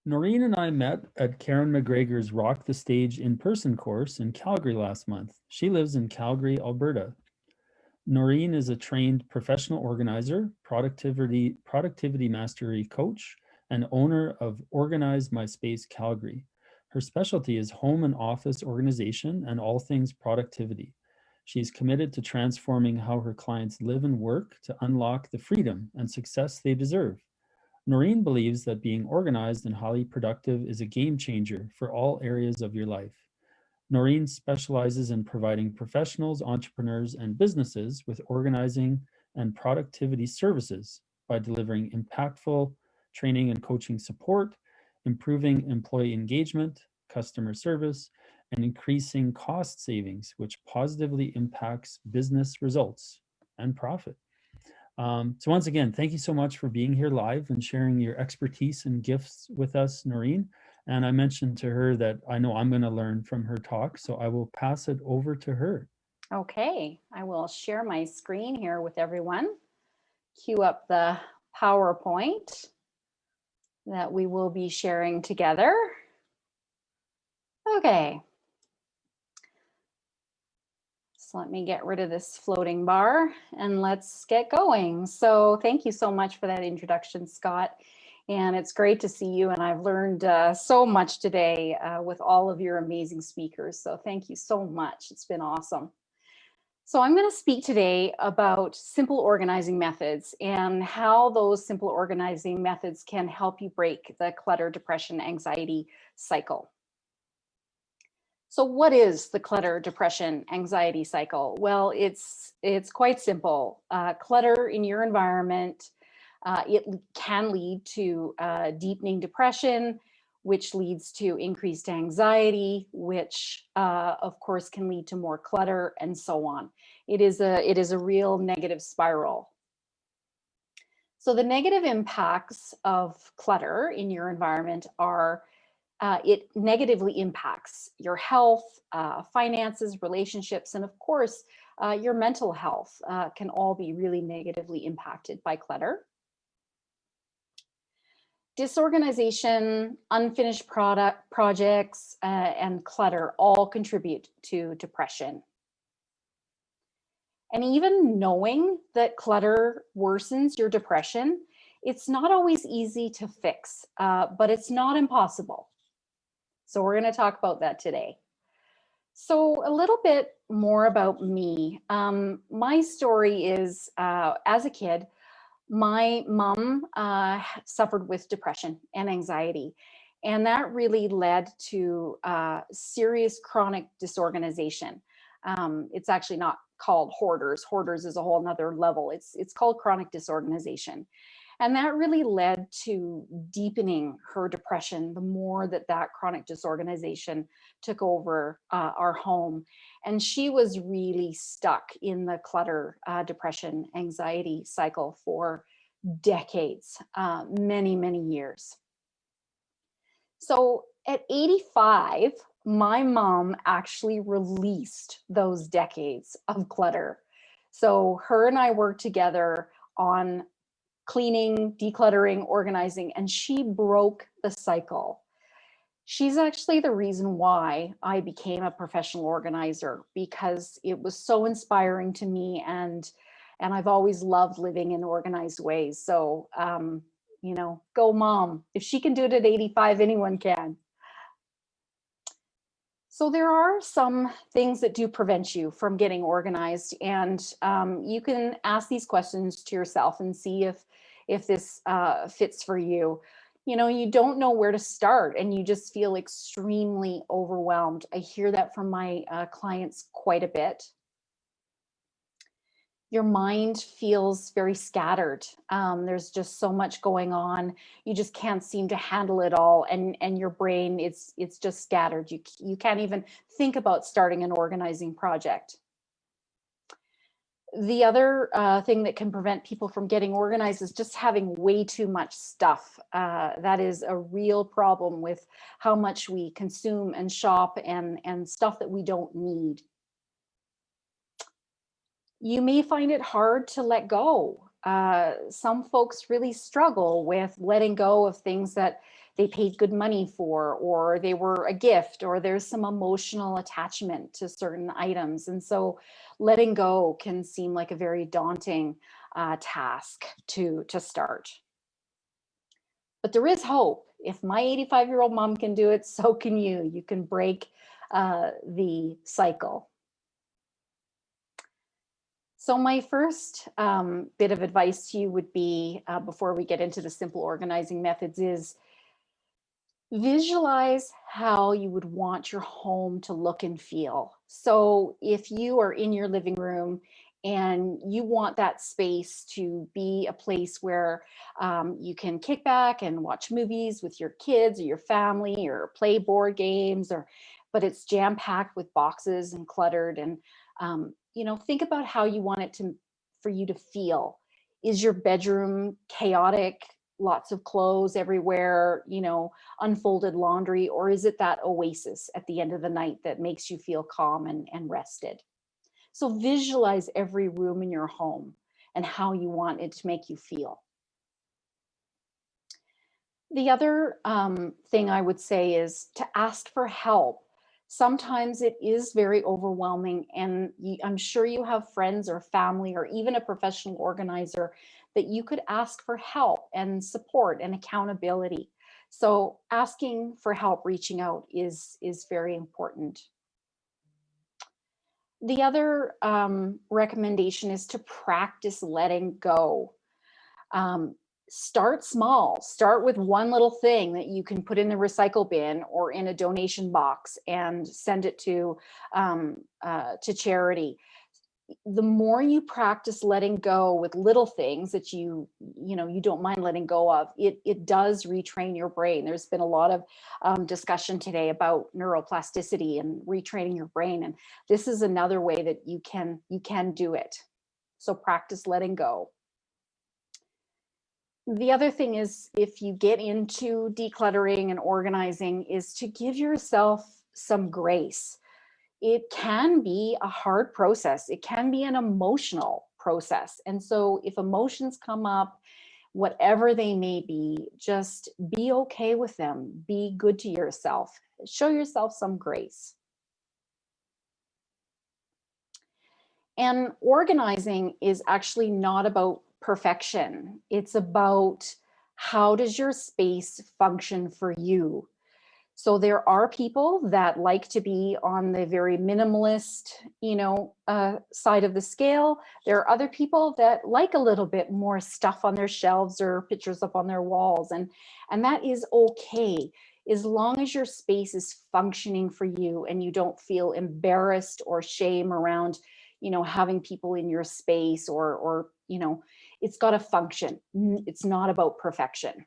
Noreen and I met at Karen McGregor's Rock the Stage in-person course in Calgary last month. She lives in Calgary, Alberta. Noreen is a trained professional organizer, productivity mastery coach, and owner of Organize My Space Calgary. Her specialty is home and office organization and all things productivity. She's committed to transforming how her clients live and work to unlock the freedom and success they deserve. Noreen believes that being organized and highly productive is a game changer for all areas of your life. Noreen specializes in providing professionals, entrepreneurs, and businesses with organizing and productivity services by delivering impactful training and coaching support, improving employee engagement, customer service, and increasing cost savings, which positively impacts business results and profit. So once again, thank you so much for being here live and sharing your expertise and gifts with us, Noreen. And I mentioned to her that I know I'm going to learn from her talk, so I will pass it over to her. Okay, I will share my screen here with everyone. Cue up the PowerPoint that we will be sharing together. Okay. So let me get rid of this floating bar and let's get going. So thank you so much for that introduction, Scott. And it's great to see you. And I've learned so much today with all of your amazing speakers. So thank you so much. It's been awesome. So I'm going to speak today about simple organizing methods and how those simple organizing methods can help you break the clutter, depression, anxiety cycle. So what is the clutter, depression, anxiety cycle? Well, it's quite simple. Clutter in your environment, it can lead to deepening depression, which leads to increased anxiety, which of course can lead to more clutter and so on. It is a real negative spiral. So the negative impacts of clutter in your environment are it negatively impacts your health, finances, relationships, and of course, your mental health can all be really negatively impacted by clutter. Disorganization, unfinished projects, and clutter all contribute to depression. And even knowing that clutter worsens your depression, it's not always easy to fix, but it's not impossible. So we're going to talk about that today. So a little bit more about me. My story is, as a kid, my mom suffered with depression and anxiety, and that really led to serious chronic disorganization. It's actually not called hoarders. Hoarders is a whole nother level. It's called chronic disorganization. And that really led to deepening her depression the more that chronic disorganization took over our home. And she was really stuck in the clutter, depression, anxiety cycle for decades, many, many years. So at 85, my mom actually released those decades of clutter. So her and I worked together on cleaning, decluttering, organizing, and she broke the cycle. She's actually the reason why I became a professional organizer, because it was so inspiring to me, and I've always loved living in organized ways. So, you know, go mom. If she can do it at 85, anyone can. So there are some things that do prevent you from getting organized, and you can ask these questions to yourself and see if this fits for you. You know, you don't know where to start and you just feel extremely overwhelmed. I hear that from my clients quite a bit. Your mind feels very scattered. There's just so much going on. You just can't seem to handle it all, and your brain, it's just scattered. You can't even think about starting an organizing project. The other thing that can prevent people from getting organized is just having way too much stuff. That is a real problem with how much we consume and shop and stuff that we don't need. You may find it hard to let go. some folks really struggle with letting go of things that they paid good money for, or they were a gift, or there's some emotional attachment to certain items. And so letting go can seem like a very daunting task to start. But there is hope. If my 85-year-old mom can do it, so can you. You can break the cycle. So my first bit of advice to you would be, before we get into the simple organizing methods, is visualize how you would want your home to look and feel. So if you are in your living room and you want that space to be a place where you can kick back and watch movies with your kids or your family, or play board games, but it's jam-packed with boxes and cluttered, and think about how you want it for you to feel. Is your bedroom chaotic, lots of clothes everywhere, unfolded laundry, or is it that oasis at the end of the night that makes you feel calm and rested? So visualize every room in your home and how you want it to make you feel. The other thing I would say is to ask for help. Sometimes it is very overwhelming, and I'm sure you have friends or family or even a professional organizer that you could ask for help and support and accountability. So asking for help, reaching out is very important. The other recommendation is to practice letting go. Start small. Start with one little thing that you can put in the recycle bin or in a donation box and send it to charity. The more you practice letting go with little things that you don't mind letting go of, it does retrain your brain. There's been a lot of discussion today about neuroplasticity and retraining your brain, and this is another way that you can do it. So practice letting go. The other thing is, if you get into decluttering and organizing, is to give yourself some grace. It can be a hard process. It can be an emotional process. And so if emotions come up, whatever they may be, just be okay with them. Be good to yourself. Show yourself some grace. And organizing is actually not about perfection. It's about, how does your space function for you? So there are people that like to be on the very minimalist, side of the scale. There are other people that like a little bit more stuff on their shelves or pictures up on their walls. And that is okay, as long as your space is functioning for you and you don't feel embarrassed or shame around, having people in your space, or it's got to function. It's not about perfection.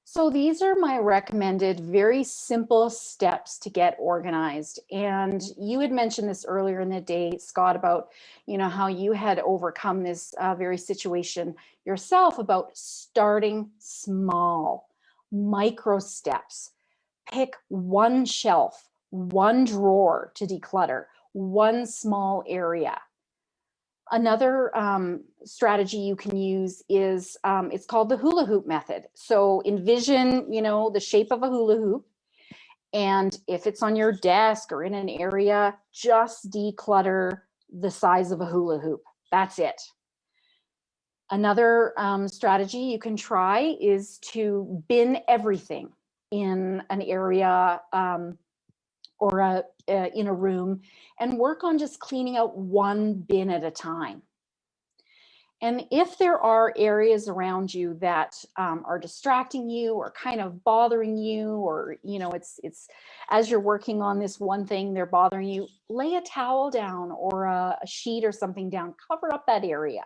So these are my recommended very simple steps to get organized. And you had mentioned this earlier in the day, Scott, about, how you had overcome this very situation yourself, about starting small, micro steps. Pick one shelf, one drawer to declutter, one small area. Another strategy you can use is, it's called the hula hoop method. So envision, the shape of a hula hoop. And if it's on your desk or in an area, just declutter the size of a hula hoop. That's it. Another strategy you can try is to bin everything in an area, or in a room, and work on just cleaning out one bin at a time. And if there are areas around you that are distracting you or kind of bothering you, or it's as you're working on this one thing, they're bothering you, lay a towel down or a sheet or something down, cover up that area.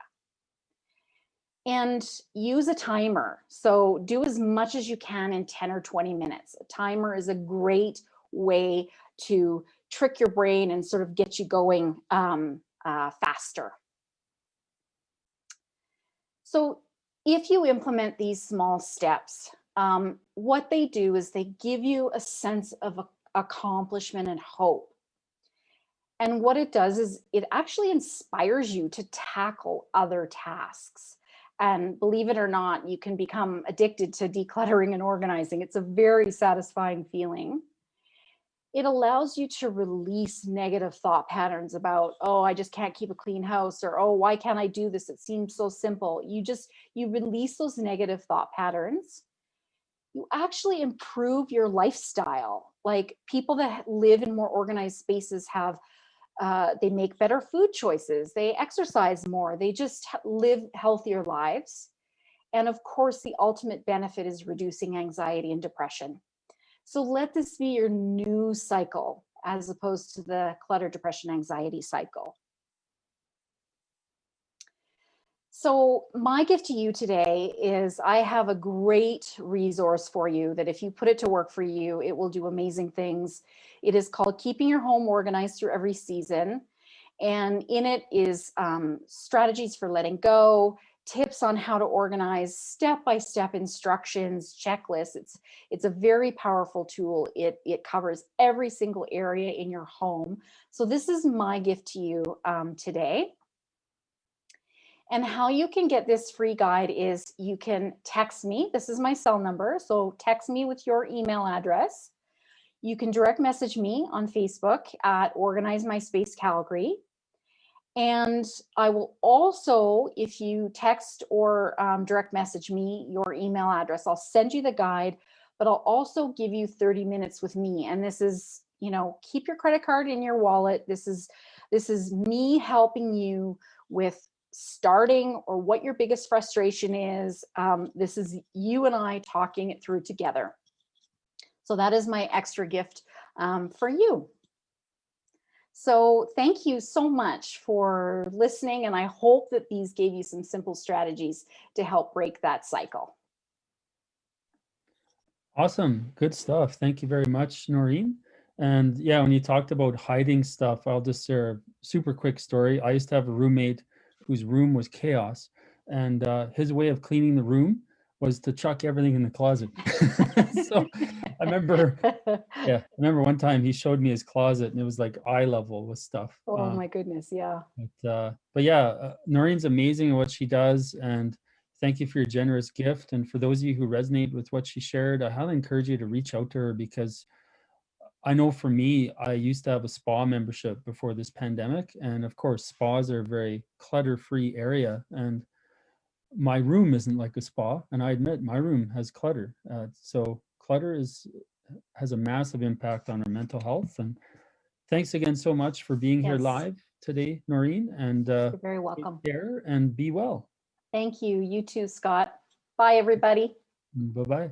And use a timer. So do as much as you can in 10 or 20 minutes. A timer is a great way to trick your brain and sort of get you going faster. So if you implement these small steps, what they do is they give you a sense of accomplishment and hope. And what it does is it actually inspires you to tackle other tasks. And believe it or not, you can become addicted to decluttering and organizing. It's a very satisfying feeling. It allows you to release negative thought patterns about, oh, I just can't keep a clean house, or oh, why can't I do this? It seems so simple. You release those negative thought patterns. You actually improve your lifestyle. Like people that live in more organized spaces have they make better food choices, they exercise more, they just live healthier lives. And of course, the ultimate benefit is reducing anxiety and depression. So let this be your new cycle as opposed to the clutter, depression, anxiety cycle. So my gift to you today is I have a great resource for you that if you put it to work for you, it will do amazing things. It is called Keeping Your Home Organized Through Every Season. And in it is strategies for letting go, tips on how to organize, step-by-step instructions, checklists. It's a very powerful tool. It covers every single area in your home. So this is my gift to you today. And how you can get this free guide is you can text me. This is my cell number. So text me with your email address. You can direct message me on Facebook at Organize My Space Calgary. And I will also, if you text or direct message me your email address, I'll send you the guide, but I'll also give you 30 minutes with me. And this is, keep your credit card in your wallet. This is me helping you with starting or what your biggest frustration is. This is you and I talking it through together. So that is my extra gift for you. So thank you so much for listening, and I hope that these gave you some simple strategies to help break that cycle. Awesome. Good stuff. Thank you very much, Noreen. And yeah, when you talked about hiding stuff, I'll just share a super quick story. I used to have a roommate whose room was chaos, and his way of cleaning the room was to chuck everything in the closet. So I remember one time he showed me his closet and it was like eye level with stuff. Oh my goodness, yeah. But yeah, Noreen's amazing at what she does, and thank you for your generous gift. And for those of you who resonate with what she shared, I highly encourage you to reach out to her, because I know for me, I used to have a spa membership before this pandemic. And of course, spas are a very clutter-free area. And my room isn't like a spa. And I admit my room has clutter. So clutter has a massive impact on our mental health. And thanks again so much for being here live today, Noreen. And you're very welcome. Take care and be well. Thank you. You too, Scott. Bye, everybody. Bye-bye.